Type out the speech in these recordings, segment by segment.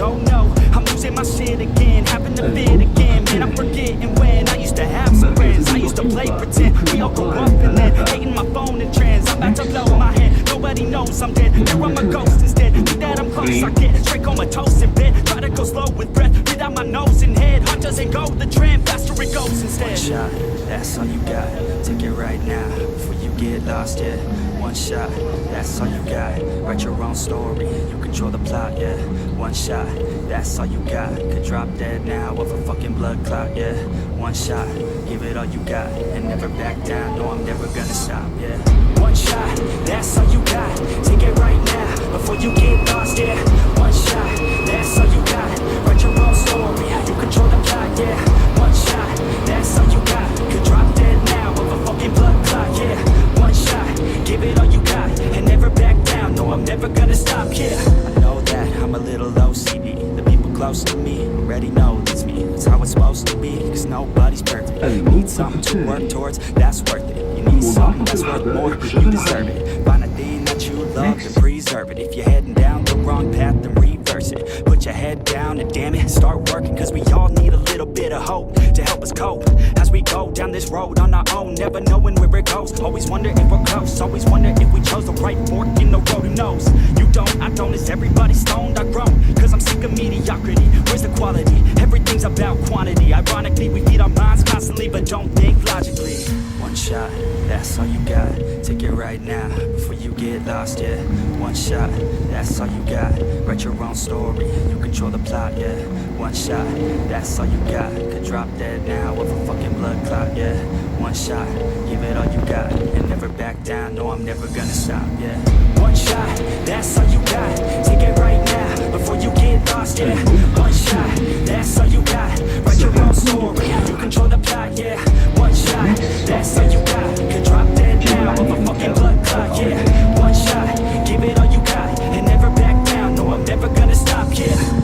oh no, I'm losing my shit again, having to fit again. Man, I'm forgetting when I used to have some friends. I used to play pretend, we all go up and then hating my phone and trends. I'm about to blow my head, nobody knows I'm dead. There I'm a ghost instead, think that I'm close, I get straight comatose in bed. Try to go slow with breath, breathe out my nose and head. Heart doesn't go the trend, faster it goes instead. One shot, that's all you got, take it right now, before you get lost, yeah. One shot, that's all you got, write your own story, you control the plot, yeah. One shot, that's all you got, could drop dead now of a fucking blood clot, yeah. One shot, give it all you got, and never back down, no I'm never gonna stop, yeah. One shot, that's all you got, take it right now, before you get lost, yeah. One shot, that's all you got, write your own story, you control the plot, yeah. One shot, that's all you got, could drop dead now of a fucking blood clot, yeah. One shot, give it all you got, and never back down, no I'm never gonna stop, yeah. I know that I'm a little OCD, the people close to me already know it's me. That's how it's supposed to be, cause nobody's perfect. You need something to work towards, that's worth it. You need something that's worth more, you deserve it. Find a thing that you love and preserve it. If you're heading down the wrong path, then reverse it. Put your head down and damn it, start working, cause we all need a little bit of hope to help us cope as we go down this road on our own, never knowing where it goes. Always wonder if we're close, always wonder if we chose the right fork in the road. Who knows? You don't, I don't, is everybody stoned? I've grown, cause I'm sick of mediocrity. Where's the quality? Everything's about quantity. Ironically, we feed our minds constantly, but don't think logically. One shot, that's all you got, take it right now, before you get lost, yeah. One shot, that's all you got, write your own story, you control the plot, yeah. One shot, that's all you got, could drop dead now of a fucking blood clot, yeah. One shot, give it all you got, and never back down, no I'm never gonna stop, yeah. One shot, that's all you got, take it right now, before you get lost, yeah. One shot, that's all you got, write your own story, you control the plot, yeah. One shot, that's all you got, could drop dead now of a fucking blood clot, yeah. One shot, give it all you got, and never back down, no I'm never gonna stop, yeah.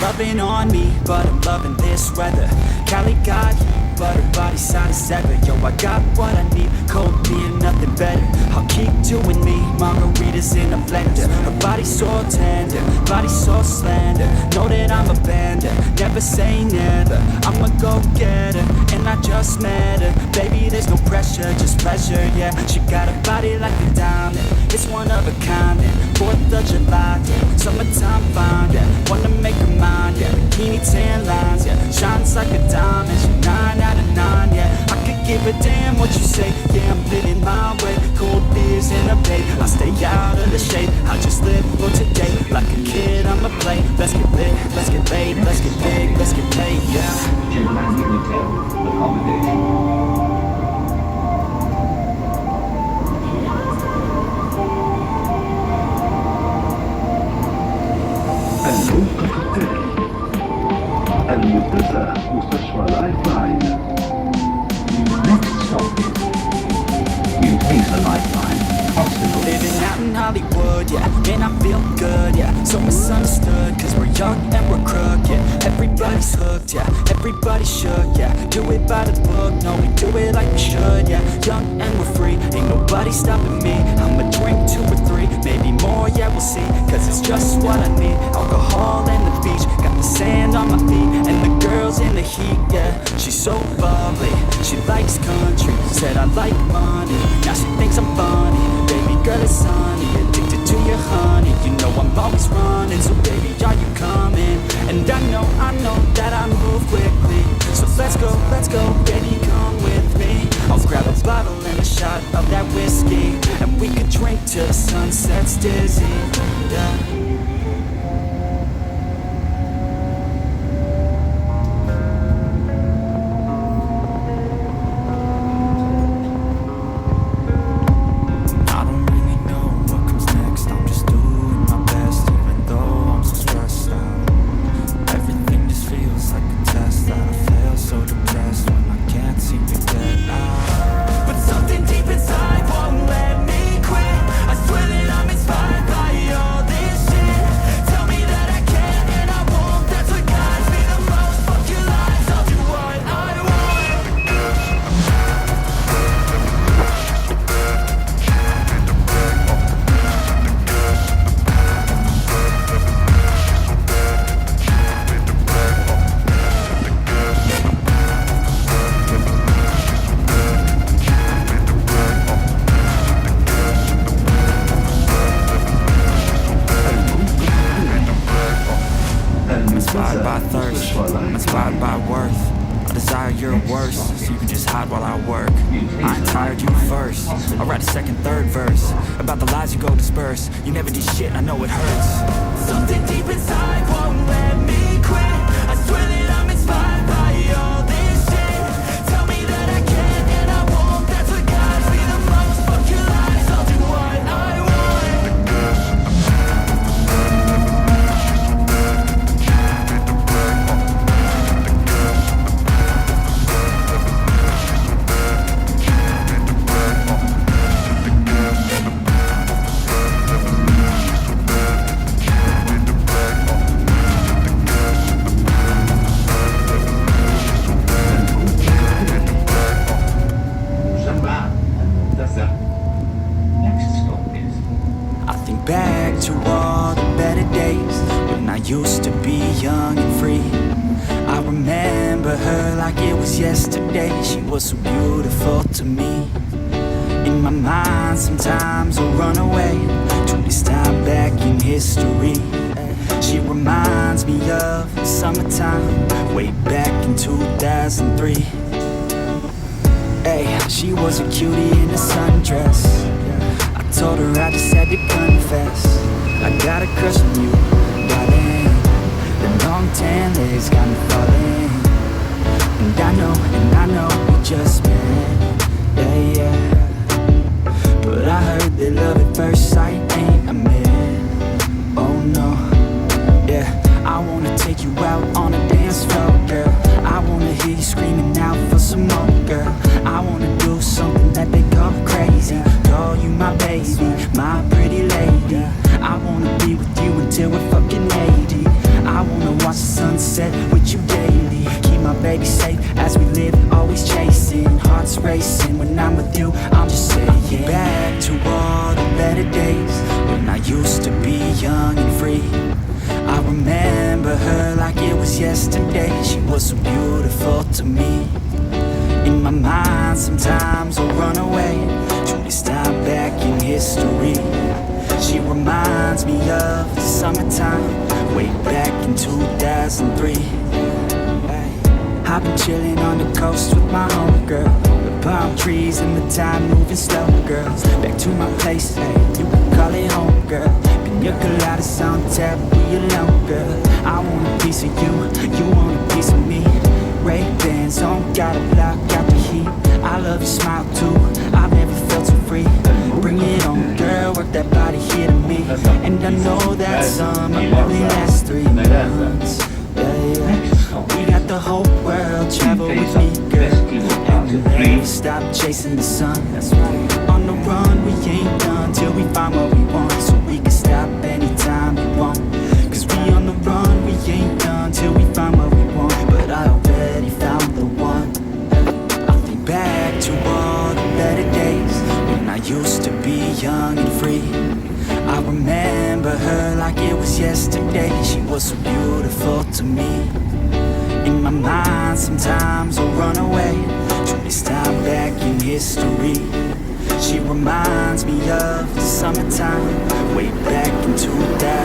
Loving on me, but I'm loving this weather. Cali got heat, but her body's hot as ever. Yo, I got what I need, cold beer, nothing better. I'll keep doing me, margaritas in a blender. Her body's so tender, body so slender. Know that I'm a bender, never say never. I'm a go-getter, and I just met her. Baby, there's no pressure, just pleasure, yeah. She got a body like a diamond, it's one of a kind, yeah. 4th of July, yeah. Summertime fine, yeah. Wanna make her mine, yeah. Bikini tan lines, yeah. Shines like a diamond, she 9 out of 9, yeah. I could give a damn what you say, yeah. I'm living my way, cold beers in a bay. I stay out of the shade, I just live for today. Like a kid, I'ma play. Let's get lit, let's get laid, let's get big, let's get paid, yeah. Jebel accommodation. الموقف التالي المنتزه مستشفى لايف لاين. Next stop you take a lifeline hospital. Living out in Hollywood, yeah, and I feel good, yeah. So misunderstood, cause we're young and we're crook, yeah. Everybody's hooked, yeah, everybody shook, yeah. Do it by the book, no, we do it like we should, yeah. Young and we're free, ain't nobody stopping me. I'ma drink 2 or 3, maybe more, yeah, we'll see. Cause it's just what I need, alcohol and the beach. Got the sand on my feet, and the girls in the heat, yeah. She's so bubbly, she likes country. Said I like money, now she thinks I'm funny. Baby girl is sunny, addicted to your honey. You know I'm always running, so baby, are you coming? And I know that I move quickly. So let's go, baby, come with me. I'll grab a bottle and a shot of that whiskey, and we could drink till the sun sets dizzy, yeah. I don't really know what comes next, I'm just doing my inspired by thirst, I'm inspired by worth. I desire your worst, so you can just hide while I work. I ain't tired, you first. I'll write a second, third verse about the lies you go disperse. You never did shit, I know it hurts. Something deep inside won't let me quit. I swear that I'm inspired by all this shit. Tell me that I can and I won't. That's what guides me the most. Fuck your lies, I'll do what I want. Back to all the better days when I used to be young and free. I remember her like it was yesterday. She was so beautiful to me. In my mind sometimes I run away to this time back in history. She reminds me of the summertime way back in 2003. Hey, she was a cutie in a sundress. Told her I just had to confess, I got a crush on you, darling. The long tan legs got me falling. And I know we just met, yeah, yeah. But I heard that love at first sight ain't a myth. Oh no, yeah. I wanna take you out on a dance floor, girl. I wanna hear you screaming out for some more, girl. I wanna do something that they call crazy. Call you my baby, my pretty lady. I wanna be with you until we're fucking 80. I wanna watch the sunset with you daily. Keep my baby safe as we live, always chasing. Hearts racing when I'm with you, I'm just saying. Back to all the better days when I used to be young and free. I remember her like it was yesterday. She was so beautiful to me. In my mind sometimes I run away to this time back in history. She reminds me of the summertime way back in 2003. I've been chilling on the coast with my homegirl. The palm trees and the time moving slow, girls. Back to my place, hey, you can call it home, girl. Pina coladas on tap, we alone, girl. I want a piece of you, you want a piece of me. Ray-Bans on, gotta block out the heat. I love your smile too, I've never felt so free. Bring it on, girl, work that body here to me. And I know that summer only lasts 3 months, yeah, yeah. We got the whole world, travel with me, girl. And we'll never stop chasing the sun, that's right. On the run, we ain't done till we find what we want. So we can stop anytime we want. Cause we on the run, we ain't done till we find what we want. But I already found the one. I think back to all the better days when I used to be young and free. I remember her like it was yesterday. She was so beautiful to me. In my mind sometimes I run away to this time back in history. She reminds me of the summertime way back in 2003.